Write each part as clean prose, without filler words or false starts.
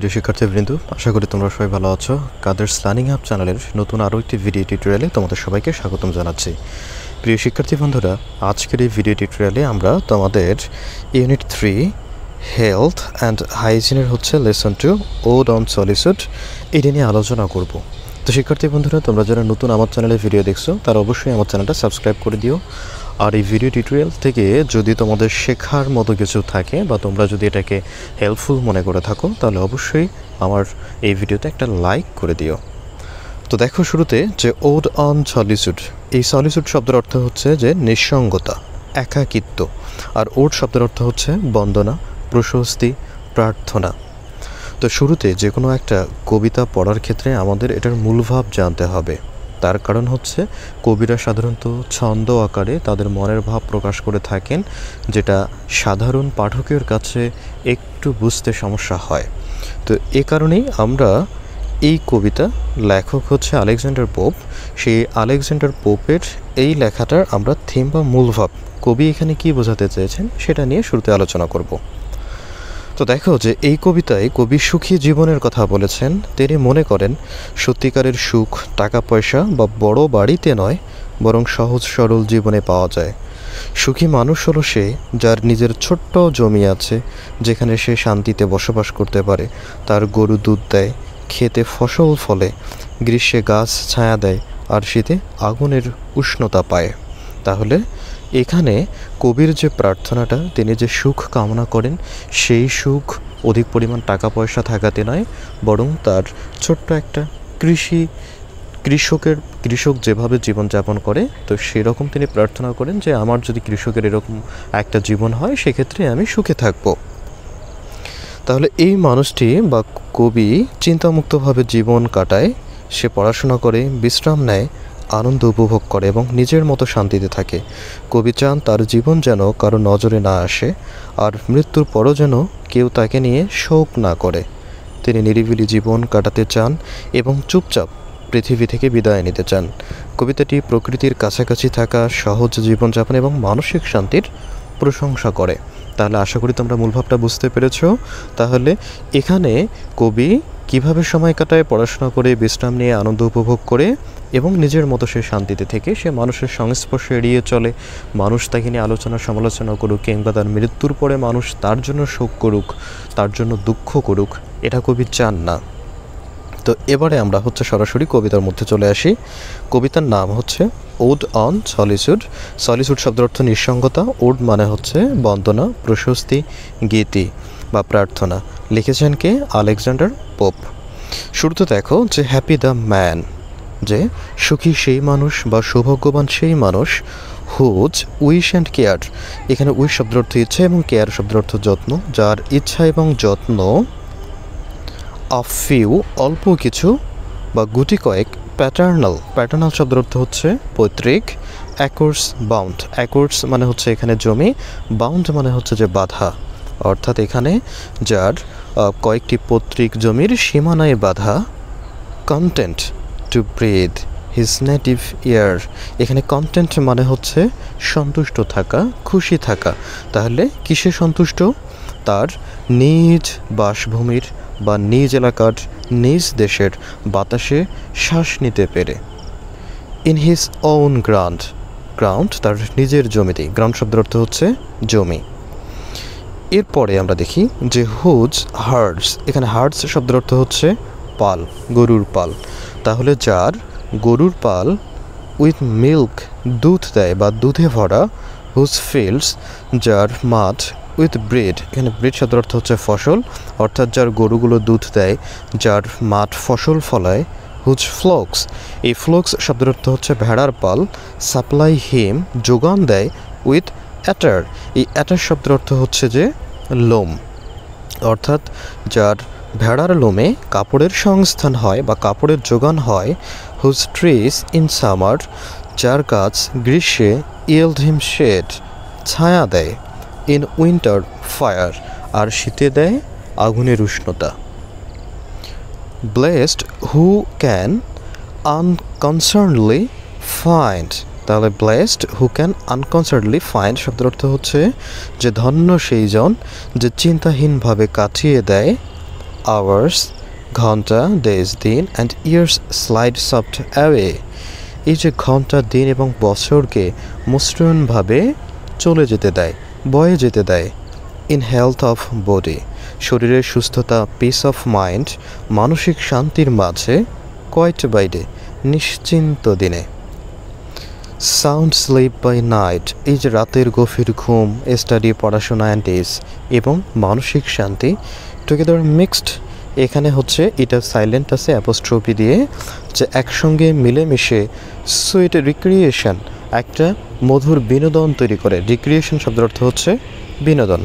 প্রিয় শিক্ষার্থীবৃন্দ, আশা করি তোমরা সবাই ভালো আছো। কাদেরস লার্নিং হাব চ্যানেলের নতুন আরও একটি ভিডিও টিউটোরিয়ালে তোমাদের সবাইকে স্বাগতম জানাচ্ছি। প্রিয় শিক্ষার্থী বন্ধুরা, আজকের এই ভিডিও টিউটোরিয়ালে আমরা তোমাদের ইউনিট 3 হেলথ অ্যান্ড হাইজিনের লেসন 2 ওড অন সলিসিউড এটা নিয়ে আলোচনা করব। তো শিক্ষার্থী বন্ধুরা, তোমরা যারা নতুন আমার চ্যানেলে ভিডিও দেখছো তারা অবশ্যই আমার চ্যানেলটা সাবস্ক্রাইব করে দিও। আর এই ভিডিও টিউটোরিয়াল থেকে যদি তোমাদের শেখার মতো কিছু থাকে বা তোমরা যদি এটাকে হেল্পফুল মনে করে থাকো তাহলে অবশ্যই আমার এই ভিডিওতে একটা লাইক করে দিও। তো দেখো, শুরুতে যে ওড অন সলিসিউড, এই সলিসিউড শব্দের অর্থ হচ্ছে যে নিঃসঙ্গতা, একাকিত্ব। আর ওড শব্দের অর্থ হচ্ছে বন্দনা, প্রশস্তি, প্রার্থনা। তো শুরুতে যে কোনো একটা কবিতা পড়ার ক্ষেত্রে আমাদের এটার মূলভাব জানতে হবে। তার কারণ হচ্ছে কবিরা সাধারণত ছন্দ আকারে তাদের মনের ভাব প্রকাশ করে থাকেন, যেটা সাধারণ পাঠকের কাছে একটু বুঝতে সমস্যা হয়। তো এ কারণেই আমরা এই কবিতা, লেখক হচ্ছে আলেকজান্ডার পোপ, সেই আলেকজান্ডার পোপের এই লেখাটার আমরা থিম বা মূলভাব, কবি এখানে কি বোঝাতে চেয়েছেন সেটা নিয়ে শুরুতে আলোচনা করব। তো দেখো যে এই কবিতায় কবি সুখী জীবনের কথা বলেছেন। তিনি মনে করেন সত্যিকারের সুখ টাকা পয়সা বা বড় বাড়িতে নয়, বরং সহজ সরল জীবনে পাওয়া যায়। সুখী মানুষ হলো সে যার নিজের ছোট্ট জমি আছে, যেখানে সে শান্তিতে বসবাস করতে পারে। তার গরু দুধ দেয়, খেতে ফসল ফলে, গ্রীষ্মে গাছ ছায়া দেয়, আর শীতে আগুনের উষ্ণতা পায়। তাহলে এখানে কবির যে প্রার্থনাটা, তিনি যে সুখ কামনা করেন, সেই সুখ অধিক পরিমাণ টাকা পয়সা থাকাতে নয়, বরং তার ছোট্ট একটা কৃষক যেভাবে জীবনযাপন করে, তো সেরকম তিনি প্রার্থনা করেন যে আমার যদি কৃষকের এরকম একটা জীবন হয় সেক্ষেত্রে আমি সুখে থাকব। তাহলে এই মানুষটি বা কবি চিন্তামুক্তভাবে জীবন কাটায়, সে পড়াশোনা করে, বিশ্রাম নেয়, আনন্দ উপভোগ করে এবং নিজের মতো শান্তিতে থাকে। কবি চান তার জীবন যেন কারো নজরে না আসে, আর মৃত্যুর পরও যেন কেউ তাকে নিয়ে শোক না করে। তিনি নিরিবিলি জীবন কাটাতে চান এবং চুপচাপ পৃথিবী থেকে বিদায় নিতে চান। কবিতাটি প্রকৃতির কাছাকাছি থাকা, সহজ জীবনযাপন এবং মানসিক শান্তির প্রশংসা করে। তাহলে আশা করি তোমরা মূলভাবটা বুঝতে পেরেছ। তাহলে এখানে কবি কিভাবে সময় কাটায়, পড়াশোনা করে, বিশ্রাম নিয়ে, আনন্দ উপভোগ করে এবং নিজের মতো সে শান্তিতে থেকে সে মানুষের সংস্পর্শে এড়িয়ে চলে। মানুষ তাকে নিয়ে আলোচনা সমালোচনা করুক, কিংবা তার মৃত্যুর পরে মানুষ তার জন্য শোক করুক, তার জন্য দুঃখ করুক, এটা কবি চান না। তো এবারে আমরা সরাসরি কবিতার মধ্যে চলে আসি। কবিতার নাম হচ্ছে ওড অন সলিসিউড। সলিসিউড শব্দের অর্থ নিঃসঙ্গতা, ওড মানে হচ্ছে বন্দনা, প্রশস্তি, গীতি বা প্রার্থনা। লিখেছেন কে? Alexander pope. শুরুতে দেখো যে হ্যাপি দ্য ম্যান, যে সুখী সেই মানুষ বা সৌভাগ্যবান সেই মানুষ, হুজ উইশ অ্যান্ড কেয়ার। এখানে উইশ শব্দের অর্থ ইচ্ছা এবং কেয়ার শব্দের অর্থ যত্ন, যার ইচ্ছা এবং যত্ন অফ ফিউ অল্প কিছু বা গুটি কয়েক, প্যাটার্নাল শব্দের অর্থ হচ্ছে পৈতৃক, অ্যাকর্স বাউন্ড, অ্যাকর্স মানে হচ্ছে এখানে জমি, বাউন্ড মানে হচ্ছে যে বাধা, অর্থাৎ এখানে যার কয়েকটি পৈতৃক জমির সীমানায় বাধা। Content to breathe his native air, এখানে কন্টেন্ট মানে হচ্ছে সন্তুষ্ট থাকা, খুশি থাকা। তাহলে কিসে সন্তুষ্ট? তার নিজ বাসভূমির বা নিজ এলাকার, নিজ দেশের বাতাসে শ্বাস নিতে পেরে। ইন হিজ ওন গ্রাউন্ড তার নিজের জমিতে, গ্রাউন্ড শব্দের অর্থ হচ্ছে জমি। এরপরে আমরা দেখি যে হুজ হার্ডস, এখানে হার্ডস শব্দের অর্থ হচ্ছে পাল, গরুর পাল। তাহলে যার গরুর পাল উইথ মিল্ক, দুধ দেয় বা দুধে ভরা, হুজ ফিল্ডস, যার মাঠ, উইথ ব্রেড, এখানে ব্রেড শব্দের অর্থ হচ্ছে ফসল, অর্থাৎ যার গরুগুলো দুধ দেয়, যার মাঠ ফসল ফলায়। হুজ ফ্লক্স, এই ফ্লক্স শব্দের অর্থ হচ্ছে ভেড়ার পাল, সাপ্লাই হিম, যোগান দেয়, উইথ অ্যাটার, এই অ্যাটার শব্দের অর্থ হচ্ছে যে লোম, অর্থাৎ যার ভেড়ার লোমে কাপড়ের সংস্থান হয় বা কাপড়ের যোগান হয়। হুজ ট্রিজ ইন সামার, যার গাছ গ্রীষ্মে, ইয়েল্ড হিম শেড, ছায়া দেয়। ইন উইন্টার ফায়ার, আর শীতে দেয় আগুনের উষ্ণতা। ব্লেসড হু ক্যান আনকনসার্নলি ফাইন্ড, তাহলে ব্লেসড হু ক্যান আনকনসার্নলি ফাইন্ড শব্দের অর্থ হচ্ছে যে ধন্য সেই জন যে চিন্তাহীনভাবে কাটিয়ে দেয় hours, ঘন্টা, days, দিন, and years slide soft away. এই যে ঘন্টা, দিন এবং বছরকে মসৃণভাবে চলে যেতে দেয়, বয়ে যেতে দেয়। ইন হেলথ অফ বডি, শরীরের সুস্থতা, পিস অফ মাইন্ড, মানসিক শান্তির মাঝে, কোয়াইট বাই ডে, নিশ্চিন্ত দিনে। সাউন্ড স্লিপ বাই নাইট, এই যে রাতের গভীর ঘুম, স্টাডি, পড়াশোনা, অ্যান্ড ডেজ, এবং মানসিক শান্তি টুগেদার মিক্সড। এখানে হচ্ছে এটা সাইলেন্ট আছে অ্যাপোস্ট্রফি দিয়ে, যে একসঙ্গে মিলেমিশে সুইট রিক্রিয়েশন, একটা মধুর বিনোদন তৈরি করে। রিক্রিয়েশন শব্দের অর্থ হচ্ছে বিনোদন,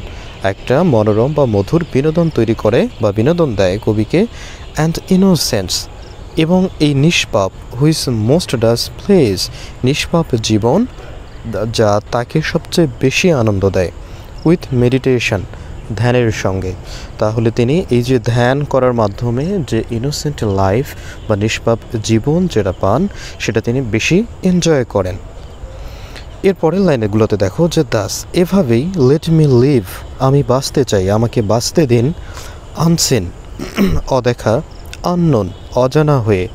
একটা মনোরম বা মধুর বিনোদন তৈরি করে বা বিনোদন দেয় কবিকে। অ্যান্ড ইনোসেন্স, এবং এই নিষ্পাপ, হুইচ মোস্ট ডাজ প্লেজ, নিষ্পাপ জীবন যা তাকে সবচেয়ে বেশি আনন্দ দেয়। উইথ মেডিটেশন, ধ্যানের সঙ্গে। তাহলে তিনি এই যে ধ্যান করার মাধ্যমে যে ইনোসেন্ট লাইফ বা নিষ্পাপ জীবন যেটা পান, সেটা তিনি বেশি এনজয় করেন। এর পরের লাইনগুলোতে দেখো যে দাস, এভাবেই লেট মি লিভ, আমি বাঁচতে চাই, আমাকে বাঁচতে দিন। আনসিন, অদেখা, আননোন, অজানা হয়ে,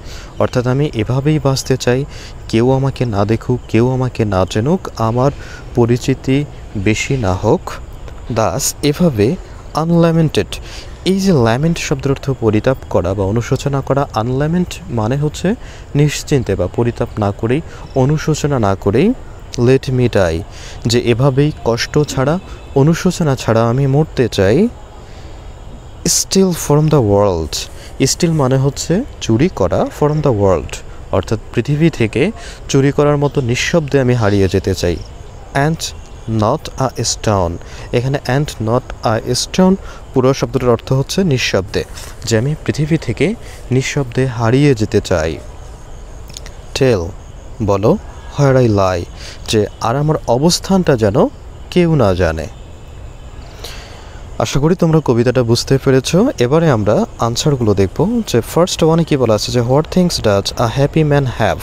অর্থাৎ আমি এভাবেই বাঁচতে চাই, কেউ আমাকে না দেখুক, কেউ আমাকে না চেনুক, আমার পরিচিতি বেশি না হোক। দাস, এভাবে আনল্যামেন্টেড, এই যে ল্যামেন্ট শব্দের অর্থ পরিতাপ করা বা অনুশোচনা করা, আনল্যামেন্ট মানে হচ্ছে নিশ্চিন্তে বা পরিতাপ না করেই, অনুশোচনা না করেই। লেট মি ডাই, যে এভাবেই কষ্ট ছাড়া, অনুশোচনা ছাড়া আমি মরতে চাই। Steal from the world, steal মানে হচ্ছে চুরি করা, ফ্রম দ্য ওয়ার্ল্ড অর্থাৎ পৃথিবী থেকে চুরি করার মতো নিঃশব্দে আমি হারিয়ে যেতে চাই। অ্যান্ড নট আ স্টোন, এখানে অ্যান্ড নট আ স্টোন পুরো শব্দটার অর্থ হচ্ছে নিঃশব্দে, যে আমি পৃথিবী থেকে নিঃশব্দে হারিয়ে যেতে চাই। টেল, বলো, হোয়ার আই লাই, যে আর আমার অবস্থানটা যেন কেউ না জানে। আশা করি তোমরা কবিতাটা বুঝতে পেরেছো। এবারে আমরা আনসারগুলো দেখব। যে ফার্স্ট ওয়ানে কী বলা আছে, যে what things does a happy man have,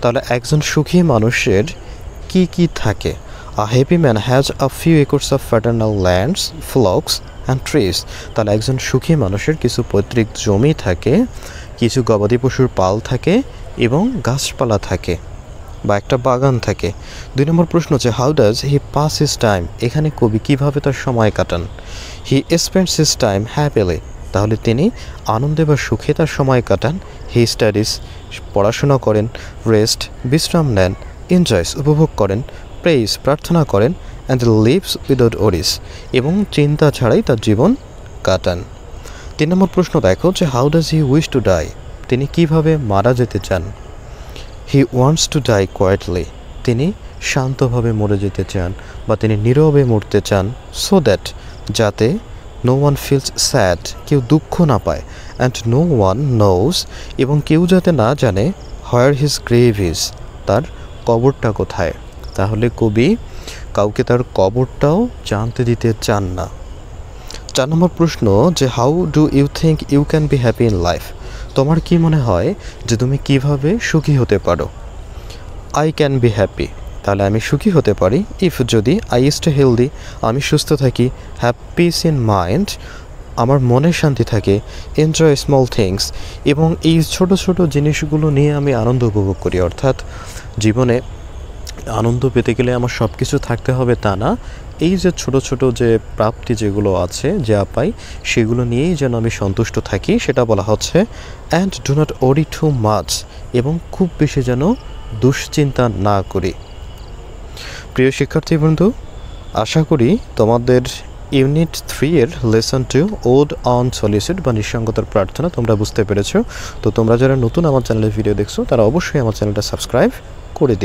তাহলে একজন সুখী মানুষের কি কি থাকে। A happy man has a few acres of paternal lands, flocks and trees, তাহলে একজন সুখী মানুষের কিছু পৈতৃক জমি থাকে, কিছু গবাদি পশুর পাল থাকে এবং গাছপালা থাকে বা একটা বাগান থাকে। 2 নম্বর প্রশ্ন হচ্ছে how does he pass his time, এখানে কবি কীভাবে তার সময় কাটান। হি স্পেন্ডস হিজ টাইম হ্যাপিলি, তাহলে তিনি আনন্দে বা সুখে তার সময় কাটান। হি স্টাডিজ, পড়াশোনা করেন। রেস্ট, বিশ্রাম নেন। এনজয়স, উপভোগ করেন। প্রেইজ, প্রার্থনা করেন। অ্যান্ড লিভস উইদাউট ওরিস, এবং চিন্তা ছাড়াই তার জীবন কাটান। 3 নম্বর প্রশ্ন দেখো যে how does he wish to die, তিনি কিভাবে মারা যেতে চান। He wants to die quietly, তিনি শান্তভাবে মরে যেতে চান বা তিনি নীরবে মরতে চান। সো দ্যাট, যাতে নো ওয়ান ফিলস স্যাড, কেউ দুঃখ না পায়। অ্যান্ড নো ওয়ান নোজ, এবং কেউ যাতে না জানে হোয়ার হিজ গ্রেভ ইজ, তার কবরটা কোথায়। তাহলে কবি কাউকে তার কবরটাও জানতে দিতে চান না। 4 নম্বর প্রশ্ন যে how do you think you can be happy in life, তোমার কি মনে হয় যে তুমি কিভাবে সুখী হতে পারো। আই ক্যান বি হ্যাপি, তাহলে আমি সুখী হতে পারি ইফ, যদি আই স্টে হেলদি, আমি সুস্থ থাকি। হ্যাভ পিস ইন মাইন্ড, আমার মনে শান্তি থাকে। এনজয় স্মল থিংস, এবং এই ছোট ছোট জিনিসগুলো নিয়ে আমি আনন্দ উপভোগ করি। অর্থাৎ জীবনে আনন্দ পেতে গেলে আমার সব কিছু থাকতে হবে তা না, এই যে ছোট ছোট যে প্রাপ্তি যেগুলো আছে, যা পাই, সেগুলো নিয়েই যেন আমি সন্তুষ্ট থাকি, সেটা বলা হচ্ছে। অ্যান্ড ডু নট ওরি টু মাচ, এবং খুব বেশি যেন দুশ্চিন্তা না করি। প্রিয় শিক্ষার্থী বন্ধু, আশা করি তোমাদের ইউনিট 3 এর লেসন 2 ওড অন সলিসিউড বা নিঃসঙ্গতার প্রার্থনা তোমরা বুঝতে পেরেছো। তো তোমরা যারা নতুন আমার চ্যানেলে ভিডিও দেখছো, তারা অবশ্যই আমার চ্যানেলটা সাবস্ক্রাইব করে দিই।